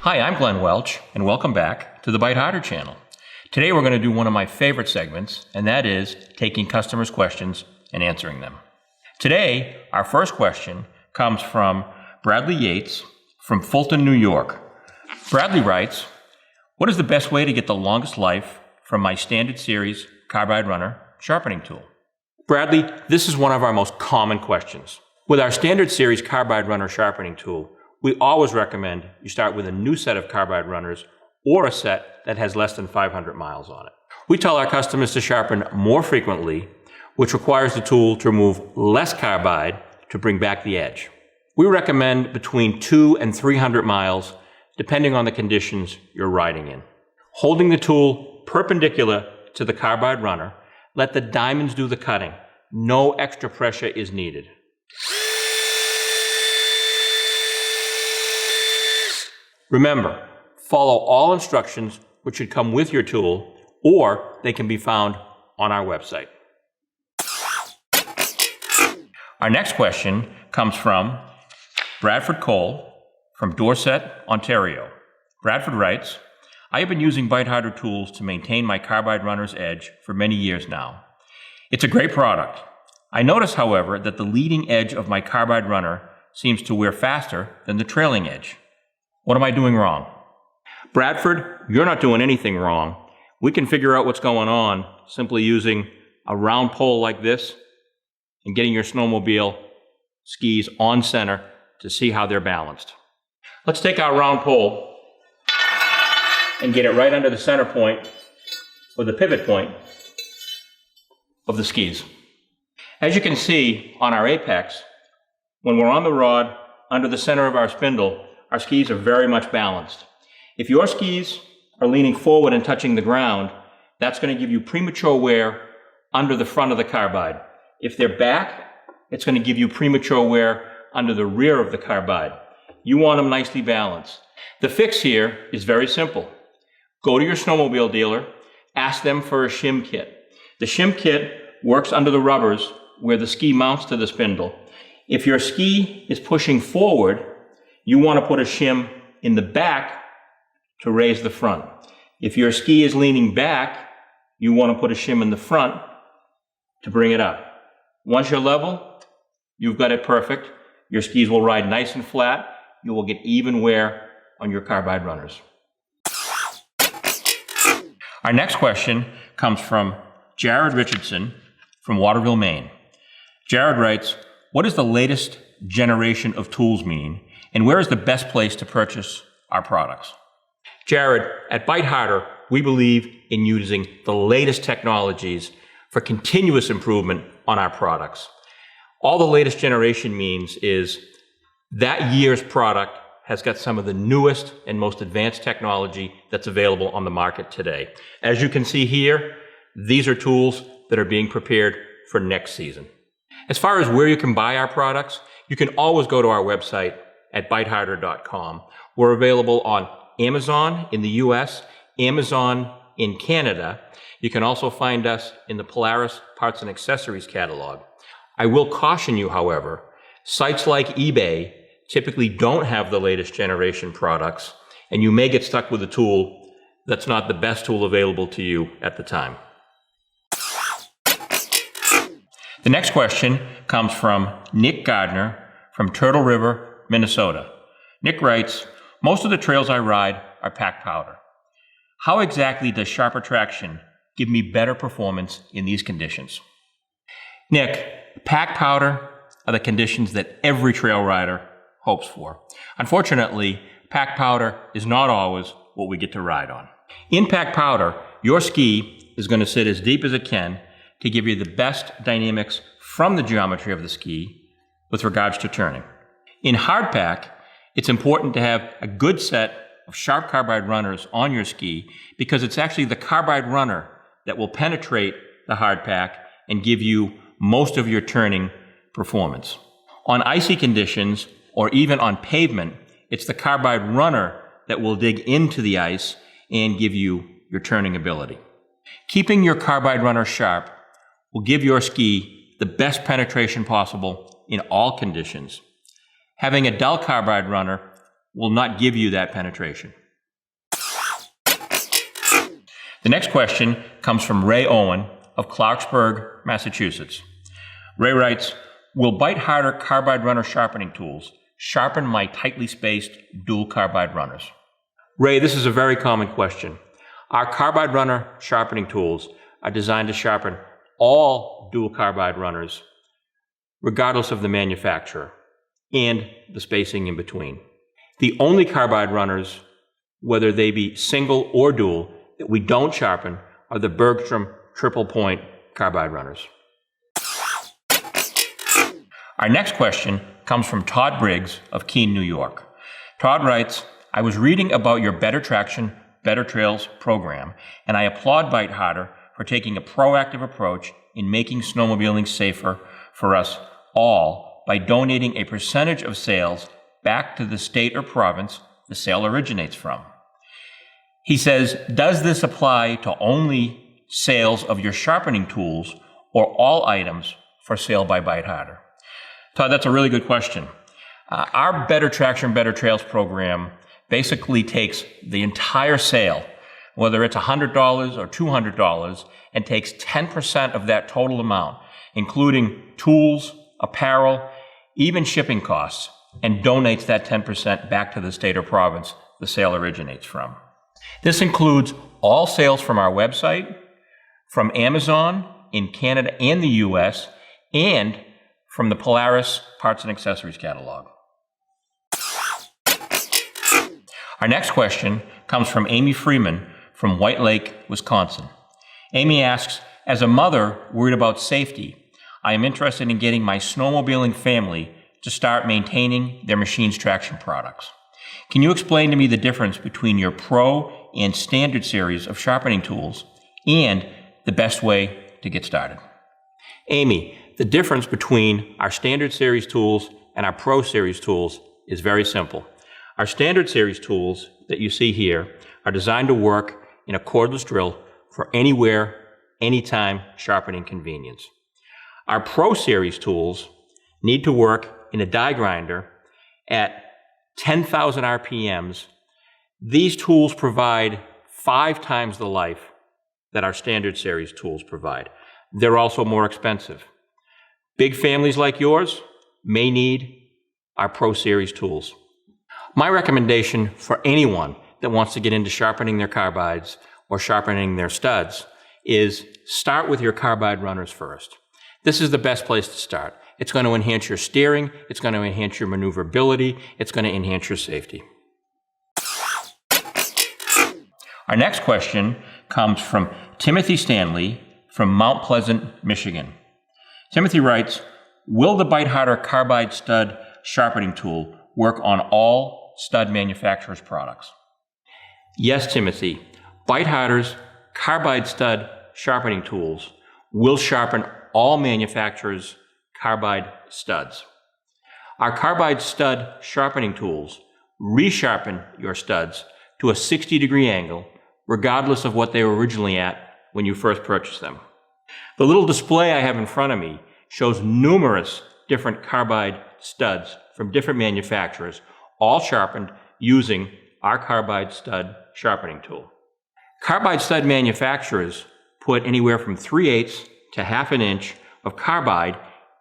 Hi, I'm Glenn Welch, and welcome back to the Bite Harder channel. Today we're going to do one of my favorite segments, and that is taking customers' questions and answering them. Today, our first question comes from Bradley Yates from Fulton, New York. Bradley writes, "What is the best way to get the longest life from my standard series Carbide runner sharpening tool?" Bradley, this is one of our most common questions. With our standard series Carbide runner sharpening tool, we always recommend you start with a new set of Carbide runners or a set that has less than 500 miles on it. We tell our customers to sharpen more frequently, which requires the tool to remove less Carbide to bring back the edge. We recommend between 200 and 300 miles, depending on the conditions you're riding in. Holding the tool perpendicular to the Carbide runner, let the diamonds do the cutting. No extra pressure is needed. Remember, follow all instructions which should come with your tool, or they can be found on our website. Our next question comes from Bradford Cole from Dorset, Ontario. Bradford writes, "I have been using Bite Harder tools to maintain my Carbide runner's edge for many years now. It's a great product. I notice, however, that the leading edge of my Carbide runner seems to wear faster than the trailing edge. What am I doing wrong?" Bradford, you're not doing anything wrong. We can figure out what's going on simply using a round pole like this and getting your snowmobile skis on center to see how they're balanced. Let's take our round pole and get it right under the center point or the pivot point of the skis. As you can see on our apex, when we're on the rod under the center of our spindle, our skis are very much balanced. If your skis are leaning forward and touching the ground, that's going to give you premature wear under the front of the Carbide. If they're back, it's going to give you premature wear under the rear of the Carbide. You want them nicely balanced. The fix here is very simple. Go to your snowmobile dealer, ask them for a shim kit. The shim kit works under the rubbers where the ski mounts to the spindle. If your ski is pushing forward, you want to put a shim in the back to raise the front. If your ski is leaning back, you want to put a shim in the front to bring it up. Once you're level, you've got it perfect. Your skis will ride nice and flat. You will get even wear on your Carbide runners. Our next question comes from Jared Richardson from Waterville, Maine. Jared writes, "What does the latest generation of tools mean, and where is the best place to purchase our products?" Jared, at Bite Harder, we believe in using the latest technologies for continuous improvement on our products. All the latest generation means is that year's product has got some of the newest and most advanced technology that's available on the market today. As you can see here, these are tools that are being prepared for next season. As far as where you can buy our products, you can always go to our website at BITEHARDER.com. We're available on Amazon in the US, Amazon in Canada. You can also find us in the Polaris Parts and Accessories catalog. I will caution you, however, sites like eBay typically don't have the latest generation products, and you may get stuck with a tool that's not the best tool available to you at the time. The next question comes from Nick Gardner from Turtle River, Minnesota. Nick writes, "Most of the trails I ride are packed powder. How exactly does sharper traction give me better performance in these conditions?" Nick, packed powder are the conditions that every trail rider hopes for. Unfortunately, packed powder is not always what we get to ride on. In packed powder, your ski is going to sit as deep as it can to give you the best dynamics from the geometry of the ski with regards to turning. In hard pack, it's important to have a good set of sharp Carbide runners on your ski because it's actually the Carbide runner that will penetrate the hard pack and give you most of your turning performance. On icy conditions or even on pavement, it's the Carbide runner that will dig into the ice and give you your turning ability. Keeping your Carbide runner sharp will give your ski the best penetration possible in all conditions. Having a dull Carbide runner will not give you that penetration. The next question comes from Ray Owen of Clarksburg, Massachusetts. Ray writes, will BITEHARDER Carbide runner sharpening tools sharpen my tightly spaced dual carbide runners? Ray, this is a very common question. Our carbide runner sharpening tools are designed to sharpen all dual carbide runners, regardless of the manufacturer and the spacing in between. The only carbide runners, whether they be single or dual, that we don't sharpen are the Bergstrom triple point carbide runners. Our next question comes from Todd Briggs of Keene, New York. Todd writes, I was reading about your Better Traction, Better Trails program, and I applaud BITEHARDER for taking a proactive approach in making snowmobiling safer for us all by donating a percentage of sales back to the state or province the sale originates from. He says, does this apply to only sales of your sharpening tools or all items for sale by BITEHARDER? Todd, that's a really good question. Our Better Traction, Better Trails program basically takes the entire sale, whether it's $100 or $200, and takes 10% of that total amount, including tools, apparel, even shipping costs, and donates that 10% back to the state or province the sale originates from. This includes all sales from our website, from Amazon in Canada and the US, and from the Polaris Parts and Accessories catalog. Our next question comes from Amy Freeman from White Lake, Wisconsin. Amy asks, as a mother worried about safety, I am interested in getting my snowmobiling family to start maintaining their machine's traction products. Can you explain to me the difference between your Pro and Standard series of sharpening tools and the best way to get started? Amy, the difference between our Standard series tools and our Pro series tools is very simple. Our Standard series tools that you see here are designed to work in a cordless drill for anywhere, anytime sharpening convenience. Our Pro series tools need to work in a die grinder at 10,000 RPMs. These tools provide 5 times the life that our Standard series tools provide. They're also more expensive. Big families like yours may need our Pro series tools. My recommendation for anyone that wants to get into sharpening their carbides or sharpening their studs is start with your carbide runners first. This is the best place to start. It's going to enhance your steering, it's going to enhance your maneuverability, it's going to enhance your safety. Our next question comes from Timothy Stanley from Mount Pleasant, Michigan. Timothy writes, will the BITEHARDER Carbide Stud Sharpening Tool work on all stud manufacturers' products? Yes, Timothy. BITEHARDER's Carbide Stud Sharpening Tools will sharpen all manufacturers' carbide studs. Our Carbide Stud Sharpening Tools resharpen your studs to a 60-degree angle, regardless of what they were originally at when you first purchased them. The little display I have in front of me shows numerous different carbide studs from different manufacturers, all sharpened using our Carbide Stud Sharpening Tool. Carbide stud manufacturers put anywhere from 3/8 to 1/2 inch of carbide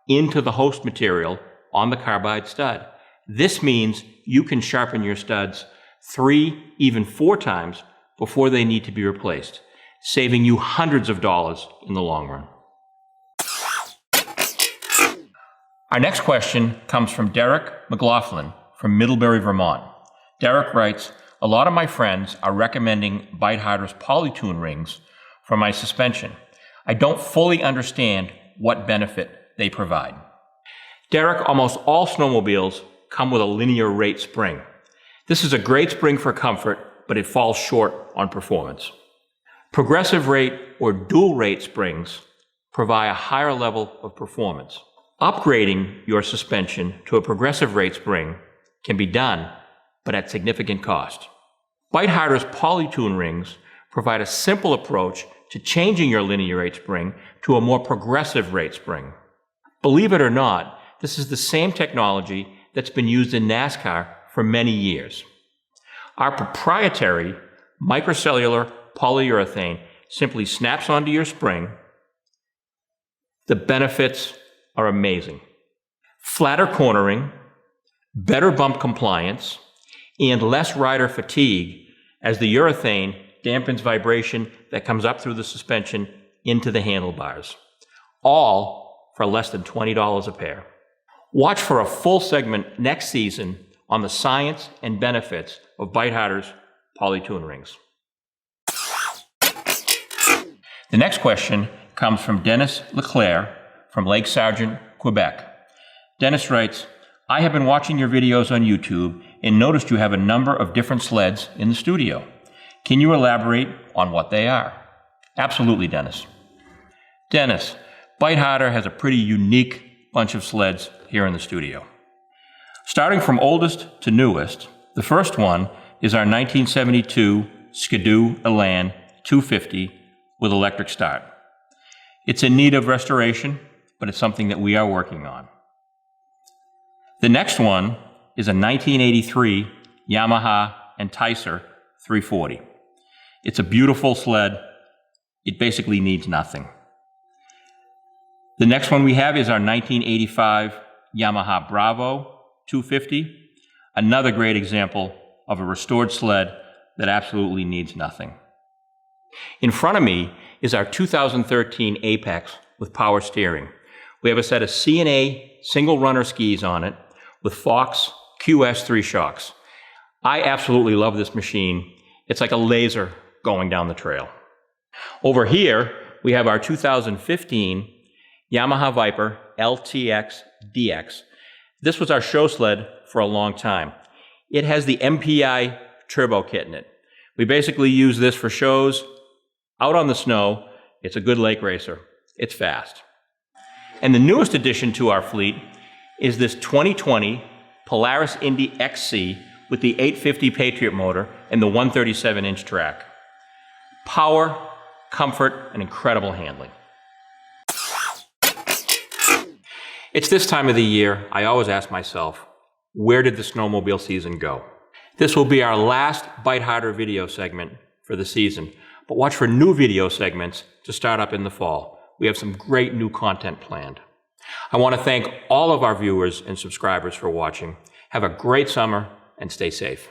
into the host material on the carbide stud. This means you can sharpen your studs 3, even 4 times before they need to be replaced, saving you hundreds of dollars in the long run. Our next question comes from Derek McLaughlin from Middlebury, Vermont. Derek writes, a lot of my friends are recommending BITEHARDER's Polytune rings for my suspension. I don't fully understand what benefit they provide. Derek, almost all snowmobiles come with a linear rate spring. This is a great spring for comfort, but it falls short on performance. Progressive rate or dual rate springs provide a higher level of performance. Upgrading your suspension to a progressive rate spring can be done, but at significant cost. BITEHARDER's Polytune rings provide a simple approach to changing your linear rate spring to a more progressive rate spring. Believe it or not, this is the same technology that's been used in NASCAR for many years. Our proprietary microcellular polyurethane simply snaps onto your spring. The benefits are amazing. Flatter cornering, better bump compliance, and less rider fatigue as the urethane dampens vibration that comes up through the suspension into the handlebars. All for less than $20 a pair. Watch for a full segment next season on the science and benefits of BITEHARDER's Polytune rings. The next question comes from Dennis Leclerc from Lake Sargent, Quebec. Dennis writes, I have been watching your videos on YouTube and noticed you have a number of different sleds in the studio. Can you elaborate on what they are? Absolutely, Dennis. Dennis, BITEHARDER has a pretty unique bunch of sleds here in the studio. Starting from oldest to newest, the first one is our 1972 Skidoo Elan 250 with electric start. It's in need of restoration, but it's something that we are working on. The next one is a 1983 Yamaha Enticer 340. It's a beautiful sled. It basically needs nothing. The next one we have is our 1985 Yamaha Bravo 250, another great example of a restored sled that absolutely needs nothing. In front of me is our 2013 Apex with power steering. We have a set of C&A single runner skis on it with Fox QS3 shocks. I absolutely love this machine. It's like a laser going down the trail. Over here, we have our 2015 Yamaha Viper LTX DX. This was our show sled for a long time. It has the MPI turbo kit in it. We basically use this for shows out on the snow. It's a good lake racer. It's fast. And the newest addition to our fleet is this 2020 Polaris Indy XC with the 850 Patriot motor and the 137-inch track. Power, comfort, and incredible handling. It's this time of the year, I always ask myself, where did the snowmobile season go? This will be our last BITEHARDER video segment for the season, but watch for new video segments to start up in the fall. We have some great new content planned. I want to thank all of our viewers and subscribers for watching. Have a great summer and stay safe.